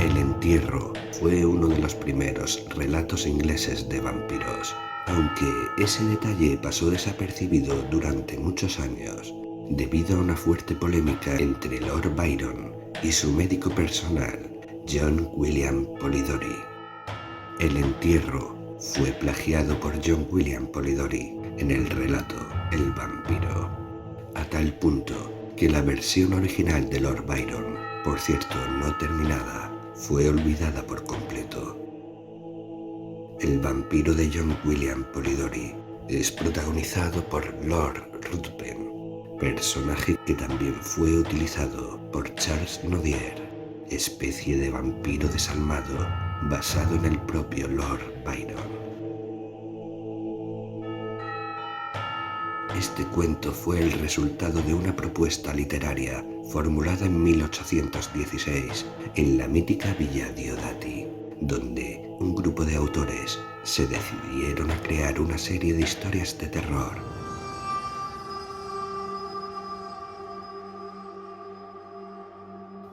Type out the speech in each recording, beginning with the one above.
El entierro fue uno de los primeros relatos ingleses de vampiros, aunque ese detalle pasó desapercibido durante muchos años, debido a una fuerte polémica entre Lord Byron y su médico personal, John William Polidori. El entierro fue plagiado por John William Polidori en el relato El vampiro, a tal punto que la versión original de Lord Byron, por cierto no terminada, fue olvidada por completo. El vampiro de John William Polidori es protagonizado por Lord Ruthven, personaje que también fue utilizado por Charles Nodier, especie de vampiro desalmado basado en el propio Lord Byron. Este cuento fue el resultado de una propuesta literaria formulada en 1816 en la mítica Villa Diodati, donde un grupo de autores se decidieron a crear una serie de historias de terror.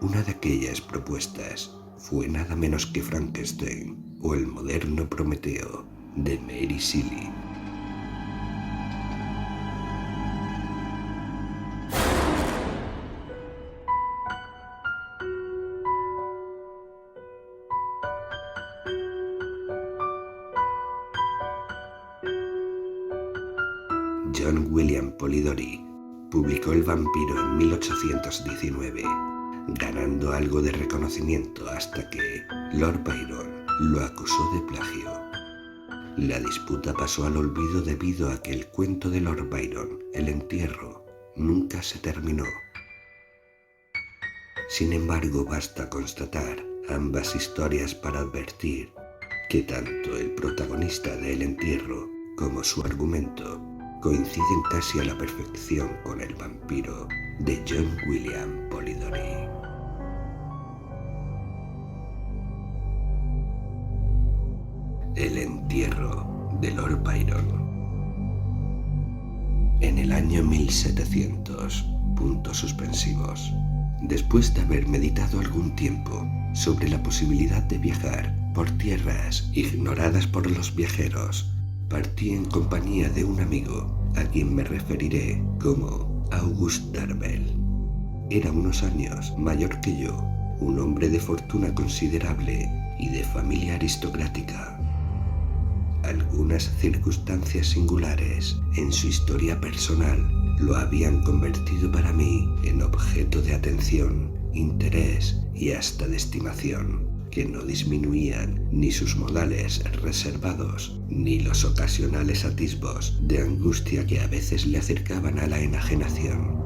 Una de aquellas propuestas fue nada menos que Frankenstein o el moderno Prometeo de Mary Shelley. John William Polidori publicó El vampiro en 1819, ganando algo de reconocimiento hasta que Lord Byron lo acusó de plagio. La disputa pasó al olvido debido a que el cuento de Lord Byron, El entierro, nunca se terminó. Sin embargo, basta constatar ambas historias para advertir que tanto el protagonista de El entierro como su argumento coinciden casi a la perfección con El vampiro de John William Polidori. El entierro de Lord Byron. En el año 1700, después de haber meditado algún tiempo sobre la posibilidad de viajar por tierras ignoradas por los viajeros, partí en compañía de un amigo a quien me referiré como August Darvel. Era unos años mayor que yo, un hombre de fortuna considerable y de familia aristocrática. Algunas circunstancias singulares en su historia personal lo habían convertido para mí en objeto de atención, interés y hasta de estimación, que no disminuían ni sus modales reservados, ni los ocasionales atisbos de angustia que a veces le acercaban a la enajenación.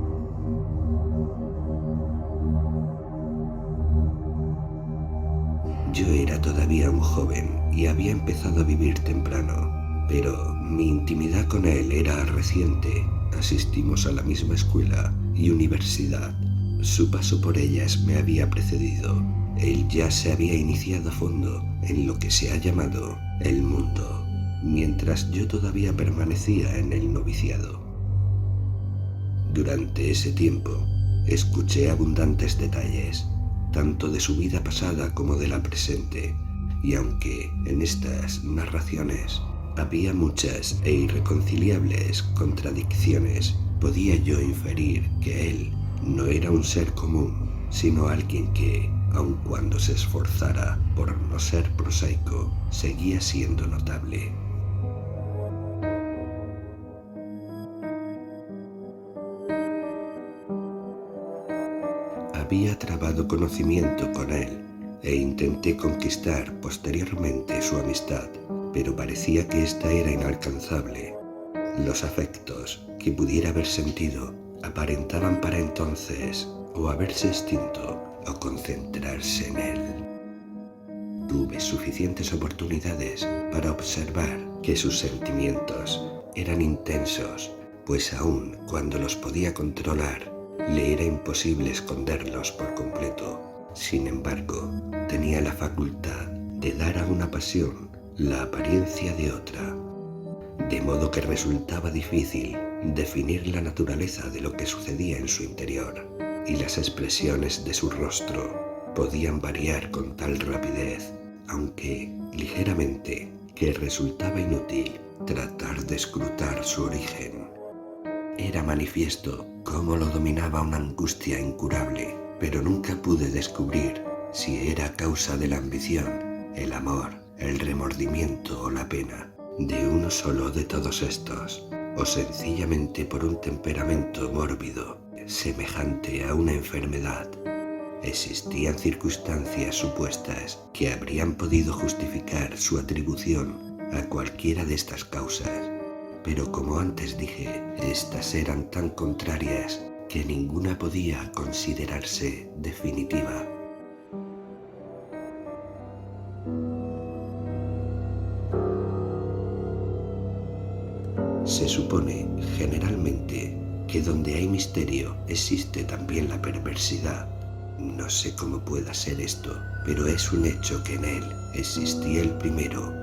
Yo era todavía un joven y había empezado a vivir temprano, pero mi intimidad con él era reciente. Asistimos a la misma escuela y universidad. Su paso por ellas me había precedido. Él ya se había iniciado a fondo en lo que se ha llamado el mundo, mientras yo todavía permanecía en el noviciado. Durante ese tiempo, escuché abundantes detalles, tanto de su vida pasada como de la presente, y aunque en estas narraciones había muchas e irreconciliables contradicciones, podía yo inferir que él no era un ser común, sino alguien que, aun cuando se esforzara por no ser prosaico, seguía siendo notable. Había trabado conocimiento con él e intenté conquistar posteriormente su amistad, pero parecía que ésta era inalcanzable. Los afectos que pudiera haber sentido aparentaban para entonces o haberse extinto o concentrarse en él. Tuve suficientes oportunidades para observar que sus sentimientos eran intensos, pues aun cuando los podía controlar, le era imposible esconderlos por completo. Sin embargo, tenía la facultad de dar a una pasión la apariencia de otra, de modo que resultaba difícil definir la naturaleza de lo que sucedía en su interior y las expresiones de su rostro. podían variar con tal rapidez, aunque ligeramente, que resultaba inútil tratar de escrutar su origen. Era manifiesto cómo lo dominaba una angustia incurable, pero nunca pude descubrir si era a causa de la ambición, el amor, el remordimiento o la pena, de uno solo de todos estos, o sencillamente por un temperamento mórbido, semejante a una enfermedad. Existían circunstancias supuestas que habrían podido justificar su atribución a cualquiera de estas causas, pero como antes dije, estas eran tan contrarias que ninguna podía considerarse definitiva. Se supone, generalmente, que donde hay misterio existe también la perversidad. No sé cómo pueda ser esto, pero es un hecho que en él existía el primero,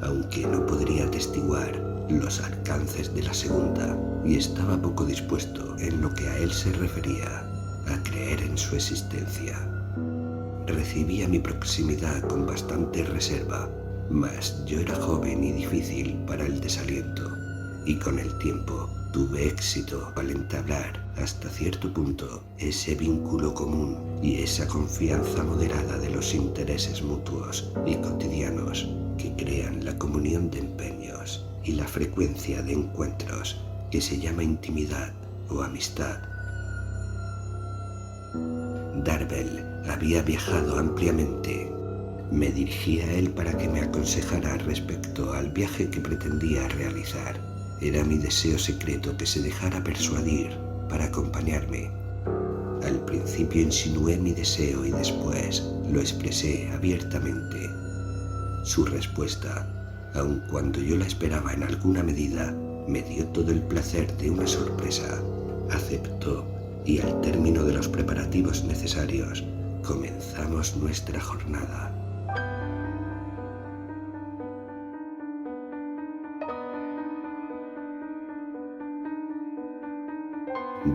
aunque no podría atestiguar los alcances de la segunda, y estaba poco dispuesto, en lo que a él se refería, a creer en su existencia. Recibía mi proximidad con bastante reserva, mas yo era joven y difícil para el desaliento, y con el tiempo tuve éxito al entablar hasta cierto punto ese vínculo común y esa confianza moderada de los intereses mutuos y cotidianos que crean la comunión de empeños y la frecuencia de encuentros que se llama intimidad o amistad. Darvel había viajado ampliamente. Me dirigí a él para que me aconsejara respecto al viaje que pretendía realizar. Era mi deseo secreto que se dejara persuadir para acompañarme. Al principio insinué mi deseo y después lo expresé abiertamente. Su respuesta, aun cuando yo la esperaba en alguna medida, me dio todo el placer de una sorpresa. Aceptó y al término de los preparativos necesarios, comenzamos nuestra jornada.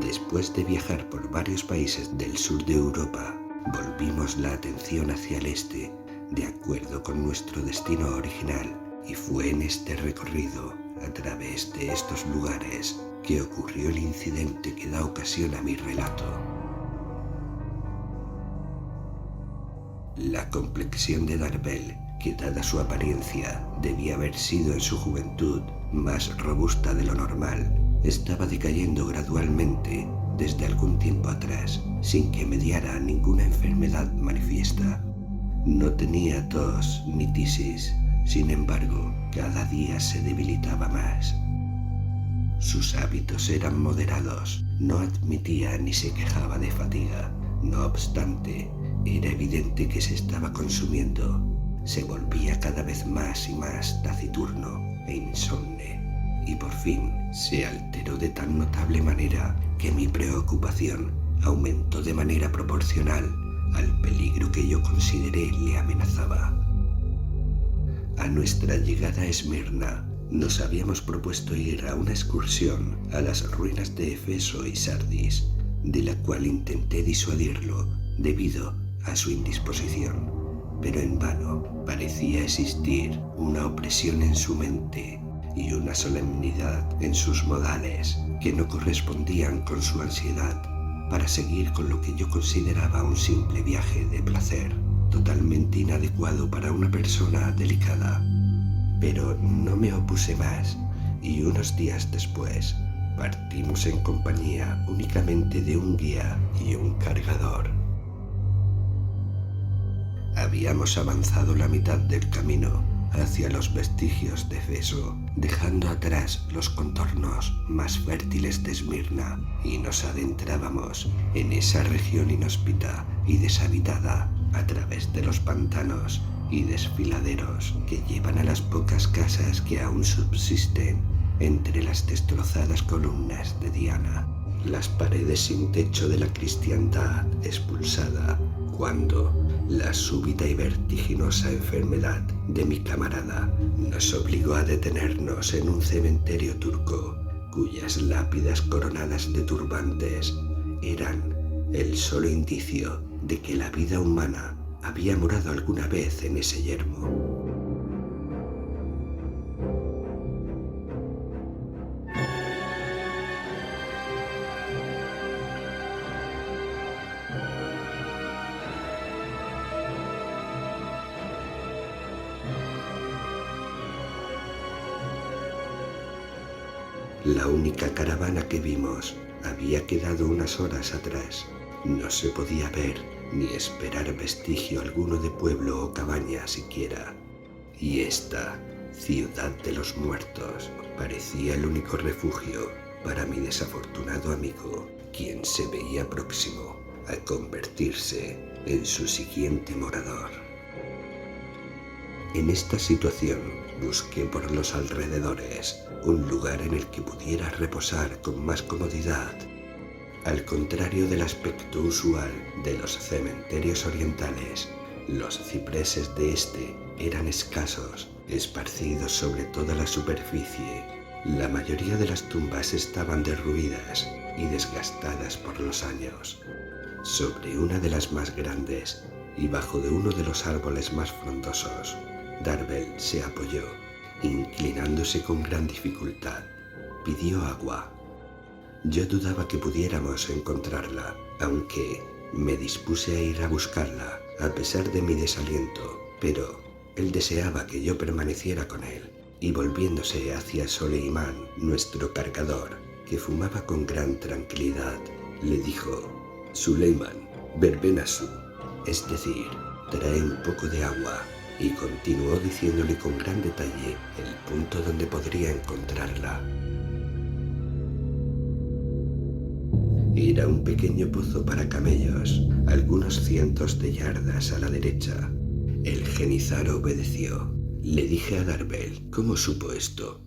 Después de viajar por varios países del sur de Europa, volvimos la atención hacia el este, de acuerdo con nuestro destino original, y fue en este recorrido, a través de estos lugares, que ocurrió el incidente que da ocasión a mi relato. La complexión de Darvel, que dada su apariencia debía haber sido en su juventud más robusta de lo normal, estaba decayendo gradualmente desde algún tiempo atrás, sin que mediara ninguna enfermedad manifiesta. No tenía tos ni tisis, sin embargo, cada día se debilitaba más. Sus hábitos eran moderados, no admitía ni se quejaba de fatiga. No obstante, era evidente que se estaba consumiendo. Se volvía cada vez más y más taciturno e insomne, y por fin se alteró de tan notable manera que mi preocupación aumentó de manera proporcional al peligro que yo consideré le amenazaba. A nuestra llegada a Esmirna, nos habíamos propuesto ir a una excursión a las ruinas de Éfeso y Sardis, de la cual intenté disuadirlo debido a su indisposición, pero en vano. Parecía existir una opresión en su mente y una solemnidad en sus modales que no correspondían con su ansiedad para seguir con lo que yo consideraba un simple viaje de placer, totalmente inadecuado para una persona delicada. Pero no me opuse más, y unos días después partimos en compañía únicamente de un guía y un cargador. Habíamos avanzado la mitad del camino hacia los vestigios de Éfeso, dejando atrás los contornos más fértiles de Esmirna, y nos adentrábamos en esa región inhóspita y deshabitada a través de los pantanos y desfiladeros que llevan a las pocas casas que aún subsisten entre las destrozadas columnas de Diana, las paredes sin techo de la cristiandad expulsada cuando la súbita y vertiginosa enfermedad de mi camarada nos obligó a detenernos en un cementerio turco cuyas lápidas coronadas de turbantes eran el solo indicio de que la vida humana había morado alguna vez en ese yermo. La única caravana que vimos había quedado unas horas atrás. No se podía ver ni esperar vestigio alguno de pueblo o cabaña siquiera. Y esta ciudad de los muertos parecía el único refugio para mi desafortunado amigo, quien se veía próximo a convertirse en su siguiente morador. En esta situación busqué por los alrededores un lugar en el que pudiera reposar con más comodidad. Al contrario del aspecto usual de los cementerios orientales, los cipreses de este eran escasos, esparcidos sobre toda la superficie. La mayoría de las tumbas estaban derruidas y desgastadas por los años. Sobre una de las más grandes y bajo de uno de los árboles más frondosos, Darvel se apoyó, inclinándose con gran dificultad. Pidió agua. Yo dudaba que pudiéramos encontrarla, aunque me dispuse a ir a buscarla a pesar de mi desaliento, pero él deseaba que yo permaneciera con él, y volviéndose hacia Soleiman, nuestro cargador, que fumaba con gran tranquilidad, le dijo: Suleiman, Berbenasu, es decir, trae un poco de agua, y continuó diciéndole con gran detalle el punto donde podría encontrarla. Era un pequeño pozo para camellos, algunos cientos de yardas a la derecha. El genizar obedeció. Le dije a Darvel: ¿Cómo supo esto?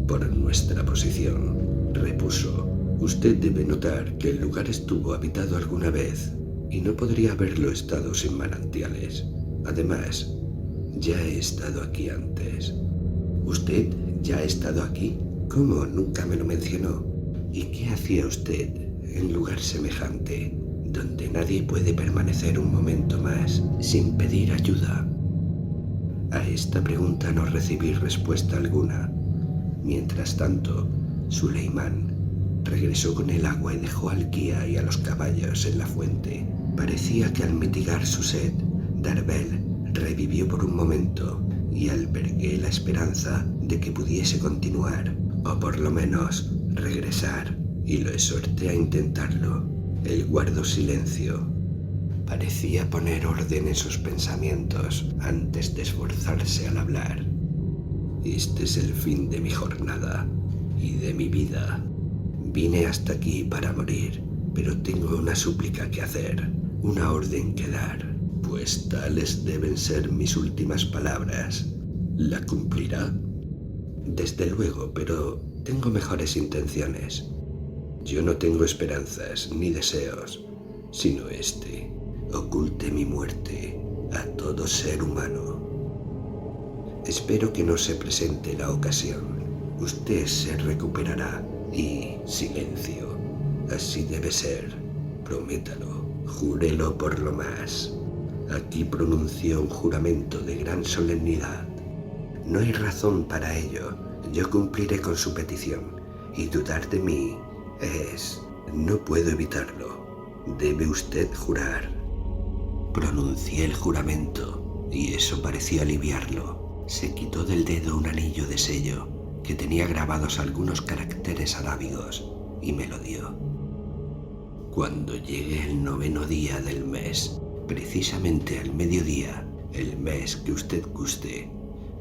Por nuestra posición, repuso. Usted debe notar que el lugar estuvo habitado alguna vez, y no podría haberlo estado sin manantiales. Además, ya he estado aquí antes. ¿Usted ya ha estado aquí? ¿Cómo nunca me lo mencionó? ¿Y qué hacía usted en lugar semejante, donde nadie puede permanecer un momento más sin pedir ayuda? A esta pregunta no recibí respuesta alguna. Mientras tanto, Suleiman regresó con el agua y dejó al guía y a los caballos en la fuente. Parecía que al mitigar su sed, Darvel revivió por un momento y albergué la esperanza de que pudiese continuar, o por lo menos regresar, y lo exhorté a intentarlo. Él guardó silencio. Parecía poner orden en sus pensamientos antes de esforzarse al hablar. Este es el fin de mi jornada y de mi vida. Vine hasta aquí para morir, pero tengo una súplica que hacer, una orden que dar, pues tales deben ser mis últimas palabras. ¿La cumplirá? Desde luego, pero tengo mejores intenciones. Yo no tengo esperanzas ni deseos, sino este: oculte mi muerte a todo ser humano. Espero que no se presente la ocasión. Usted se recuperará y silencio. Así debe ser. Prométalo, júrelo por lo más. Aquí pronunció un juramento de gran solemnidad. No hay razón para ello. Yo cumpliré con su petición, y dudar de mí no puedo evitarlo. Debe usted jurar. Pronuncié el juramento, y eso pareció aliviarlo. Se quitó del dedo un anillo de sello que tenía grabados algunos caracteres arábigos y me lo dio. Cuando llegue el 9º día del mes, precisamente al mediodía, el mes que usted guste,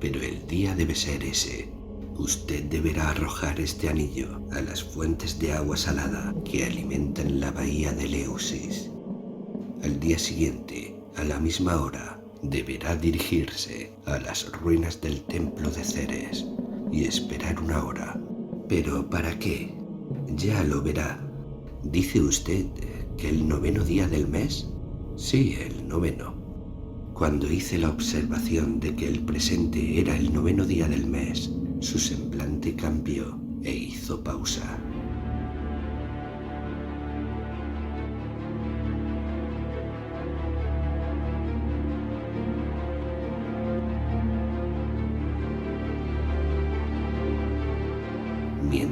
pero el día debe ser ese, usted deberá arrojar este anillo a las fuentes de agua salada que alimentan la bahía de Eleusis. Al día siguiente, a la misma hora, deberá dirigirse a las ruinas del templo de Ceres y esperar una hora. ¿Pero para qué? Ya lo verá. ¿Dice usted que el 9º día del mes? Sí, el 9º. Cuando hice la observación de que el presente era el 9º día del mes, su semblante cambió e hizo pausa.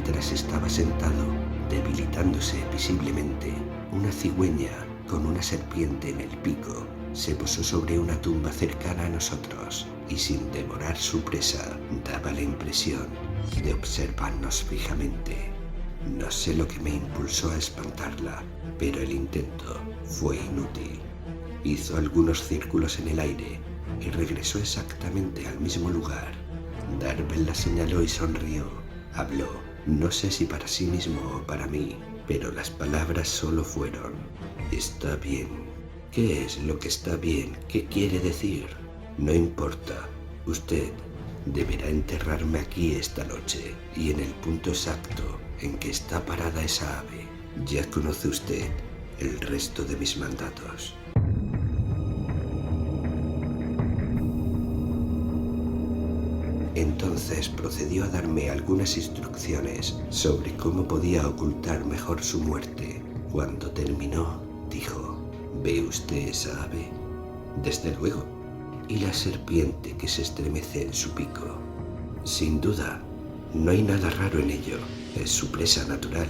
mientras estaba sentado, debilitándose visiblemente, una cigüeña con una serpiente en el pico se posó sobre una tumba cercana a nosotros y sin devorar su presa daba la impresión de observarnos fijamente. No sé lo que me impulsó a espantarla, pero el intento fue inútil. Hizo algunos círculos en el aire y regresó exactamente al mismo lugar. Darvel la señaló y sonrió. Habló, no sé si para sí mismo o para mí, pero las palabras solo fueron: está bien. ¿Qué es lo que está bien? ¿Qué quiere decir? No importa. Usted deberá enterrarme aquí esta noche y en el punto exacto en que está parada esa ave. Ya conoce usted el resto de mis mandatos. Entonces procedió a darme algunas instrucciones sobre cómo podía ocultar mejor su muerte. Cuando terminó, dijo: ¿Ve usted esa ave? Desde luego. ¿Y la serpiente que se estremece en su pico? Sin duda. No hay nada raro en ello. Es su presa natural.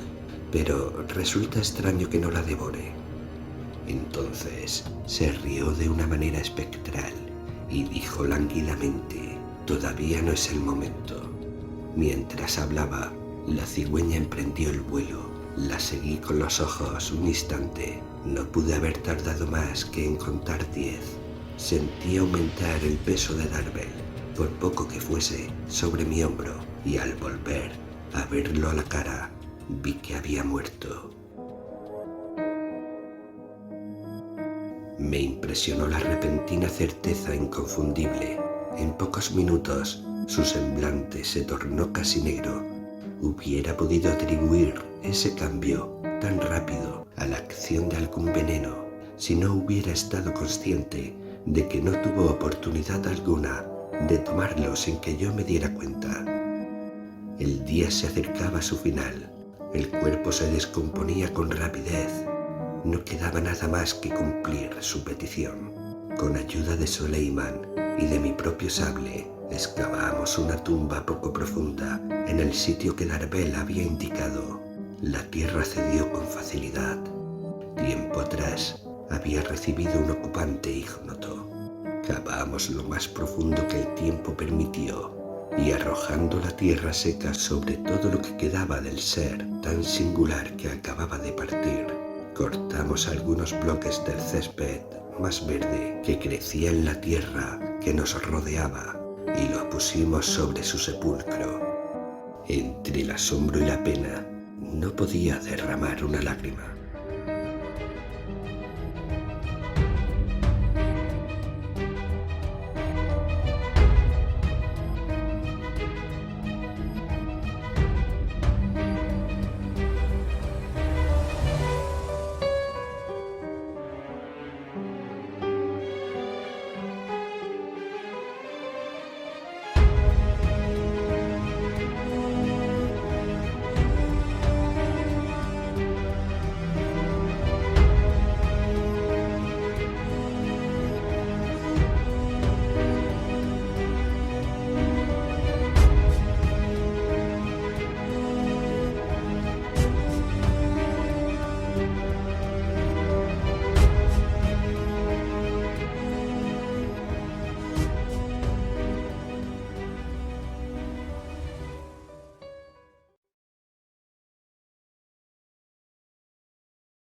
Pero resulta extraño que no la devore. Entonces se rió de una manera espectral y dijo lánguidamente: todavía no es el momento. Mientras hablaba, la cigüeña emprendió el vuelo. La seguí con los ojos un instante. No pude haber tardado más que en contar 10. Sentí aumentar el peso de Darvel, por poco que fuese, sobre mi hombro, y al volver a verlo a la cara, vi que había muerto. Me impresionó la repentina certeza inconfundible. En pocos minutos, su semblante se tornó casi negro. Hubiera podido atribuir ese cambio tan rápido a la acción de algún veneno si no hubiera estado consciente de que no tuvo oportunidad alguna de tomarlo sin que yo me diera cuenta. El día se acercaba a su final. El cuerpo se descomponía con rapidez. No quedaba nada más que cumplir su petición. Con ayuda de Soleiman y de mi propio sable, excavamos una tumba poco profunda en el sitio que Darvel había indicado. La tierra cedió con facilidad. Tiempo atrás había recibido un ocupante ignoto. Cavamos lo más profundo que el tiempo permitió y, arrojando la tierra seca sobre todo lo que quedaba del ser tan singular que acababa de partir, cortamos algunos bloques del césped más verde que crecía en la tierra que nos rodeaba y lo pusimos sobre su sepulcro. Entre el asombro y la pena no podía derramar una lágrima.